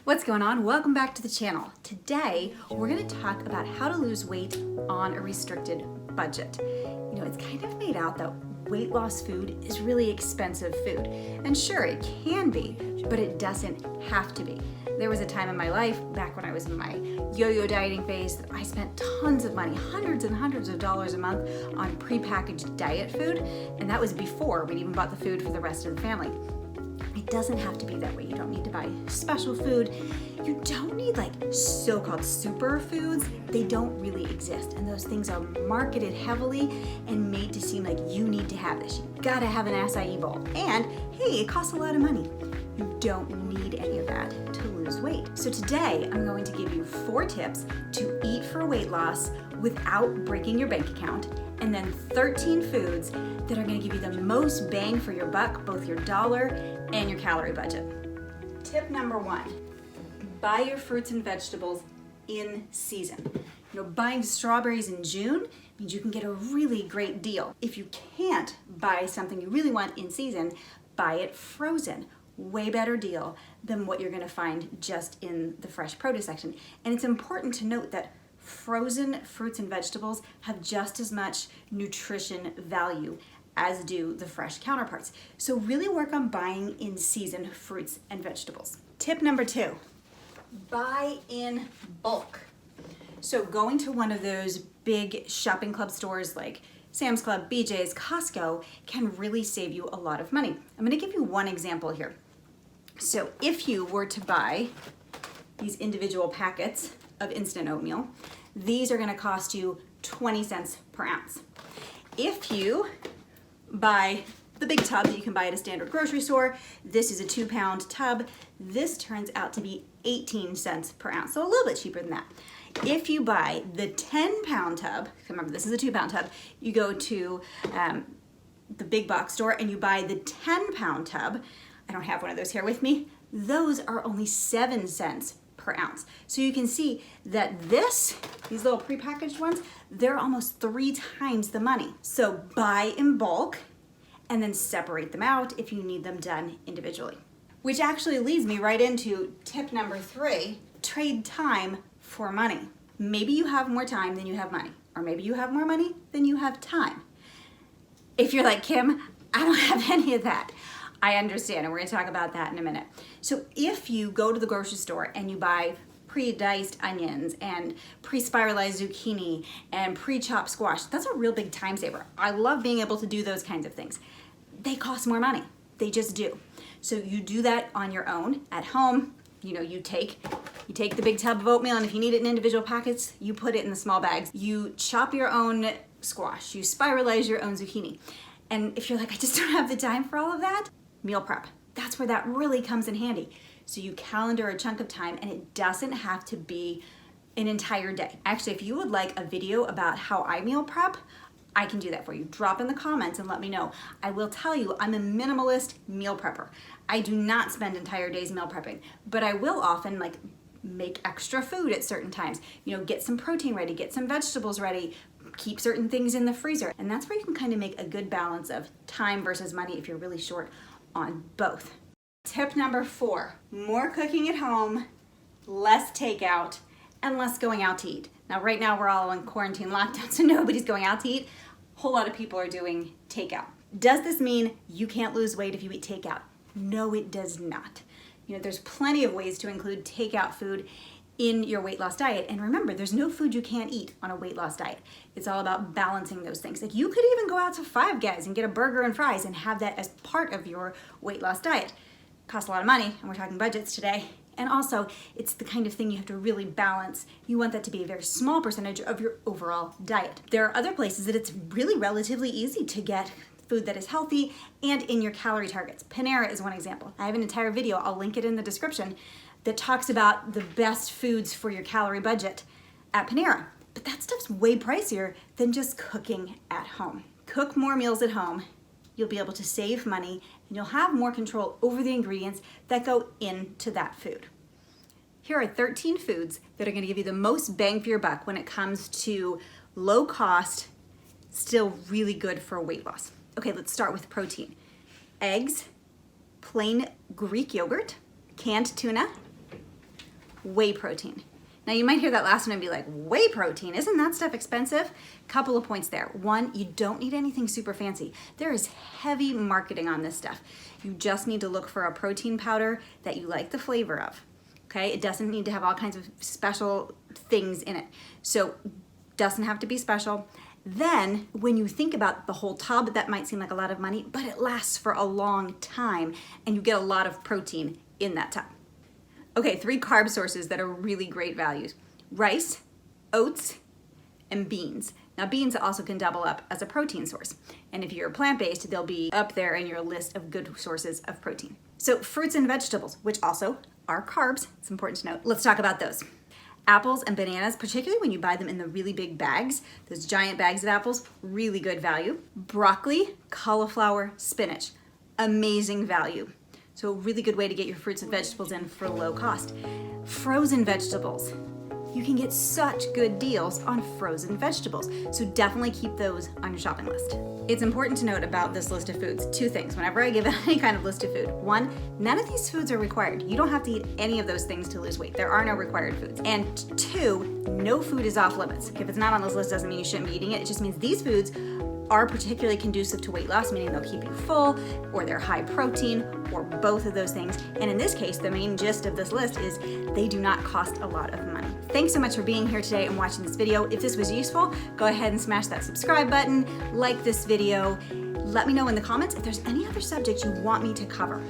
What's going on? Welcome back to the channel. Today, we're gonna talk about how to lose weight on a restricted budget. You know, it's kind of made out that weight loss food is really expensive food. And sure, it can be, but it doesn't have to be. There was a time in my life, back when I was in my yo-yo dieting phase, that I spent tons of money, hundreds and hundreds of dollars a month on prepackaged diet food, and that was before we'd even bought the food for the rest of the family. It doesn't have to be that way. You don't need to buy special food. You don't need like so-called superfoods. They don't really exist. And those things are marketed heavily and made to seem like you need to have this. You gotta have an acai bowl. And hey, it costs a lot of money. You don't need any of that to lose weight. So today I'm going to give you 4 tips to eat for weight loss without breaking your bank account, and then 13 foods that are gonna give you the most bang for your buck, both your dollar and your calorie budget. Tip number 1, buy your fruits and vegetables in season. You know, buying strawberries in June means you can get a really great deal. If you can't buy something you really want in season, buy it frozen. Way better deal than what you're gonna find just in the fresh produce section. And it's important to note that frozen fruits and vegetables have just as much nutrition value as do the fresh counterparts. So really work on buying in season fruits and vegetables. Tip number 2, buy in bulk. So going to one of those big shopping club stores like Sam's Club, BJ's, Costco can really save you a lot of money. I'm gonna give you one example here. So if you were to buy these individual packets of instant oatmeal, these are gonna cost you 20 cents per ounce. If you buy the big tub that you can buy at a standard grocery store, this is a 2-pound tub, this turns out to be 18 cents per ounce, so a little bit cheaper than that. If you buy the 10-pound tub, remember this is a 2-pound tub, you go to the big box store and you buy the 10-pound tub, I don't have one of those here with me, those are only 7 cents per ounce. So you can see that these little prepackaged ones, they're almost 3 times the money. So buy in bulk and then separate them out if you need them done individually. Which actually leads me right into tip number 3, trade time for money. Maybe you have more time than you have money, or maybe you have more money than you have time. If you're like, Kim, I don't have any of that, I understand, and we're gonna talk about that in a minute. So if you go to the grocery store and you buy pre-diced onions and pre-spiralized zucchini and pre-chopped squash, that's a real big time saver. I love being able to do those kinds of things. They cost more money, they just do. So you do that on your own at home. You know, you take the big tub of oatmeal, and if you need it in individual packets, you put it in the small bags. You chop your own squash, you spiralize your own zucchini. And if you're like, I just don't have the time for all of that, meal prep. That's where that really comes in handy. So you calendar a chunk of time, and it doesn't have to be an entire day. Actually, if you would like a video about how I meal prep, I can do that for you. Drop in the comments and let me know. I will tell you, I'm a minimalist meal prepper. I do not spend entire days meal prepping, but I will often like make extra food at certain times. You know, get some protein ready, get some vegetables ready, keep certain things in the freezer. And that's where you can kind of make a good balance of time versus money if you're really short on both. Tip number 4, more cooking at home, less takeout, and less going out to eat. Now, right now we're all in quarantine lockdown, so nobody's going out to eat. A whole lot of people are doing takeout. Does this mean you can't lose weight if you eat takeout? No, it does not. You know, there's plenty of ways to include takeout food in your weight loss diet. And remember, there's no food you can't eat on a weight loss diet. It's all about balancing those things. Like you could even go out to Five Guys and get a burger and fries and have that as part of your weight loss diet. Costs a lot of money, and we're talking budgets today. And also, it's the kind of thing you have to really balance. You want that to be a very small percentage of your overall diet. There are other places that it's really relatively easy to get food that is healthy and in your calorie targets. Panera is one example. I have an entire video, I'll link it in the description, that talks about the best foods for your calorie budget at Panera. But that stuff's way pricier than just cooking at home. Cook more meals at home. You'll be able to save money, and you'll have more control over the ingredients that go into that food. Here are 13 foods that are gonna give you the most bang for your buck when it comes to low cost, still really good for weight loss. Okay, let's start with protein. Eggs, plain Greek yogurt, canned tuna, whey protein. Now you might hear that last one and be like, whey protein, isn't that stuff expensive? Couple of points there. One, you don't need anything super fancy. There is heavy marketing on this stuff. You just need to look for a protein powder that you like the flavor of, okay? It doesn't need to have all kinds of special things in it. So doesn't have to be special. Then when you think about the whole tub, that might seem like a lot of money, but it lasts for a long time and you get a lot of protein in that tub. Okay, 3 carb sources that are really great values: rice, oats, and beans. Now beans also can double up as a protein source. And if you're plant-based, they'll be up there in your list of good sources of protein. So fruits and vegetables, which also are carbs, it's important to note. Let's talk about those. Apples and bananas, particularly when you buy them in the really big bags, those giant bags of apples, really good value. Broccoli, cauliflower, spinach, amazing value. So a really good way to get your fruits and vegetables in for low cost. Frozen vegetables. You can get such good deals on frozen vegetables. So definitely keep those on your shopping list. It's important to note about this list of foods, 2 things whenever I give any kind of list of food. 1, none of these foods are required. You don't have to eat any of those things to lose weight. There are no required foods. And 2, no food is off limits. If it's not on this list, doesn't mean you shouldn't be eating it. It just means these foods are particularly conducive to weight loss, meaning they'll keep you full, or they're high protein, or both of those things. And in this case, the main gist of this list is they do not cost a lot of money. Thanks so much for being here today and watching this video. If this was useful, go ahead and smash that subscribe button, like this video. Let me know in the comments if there's any other subject you want me to cover.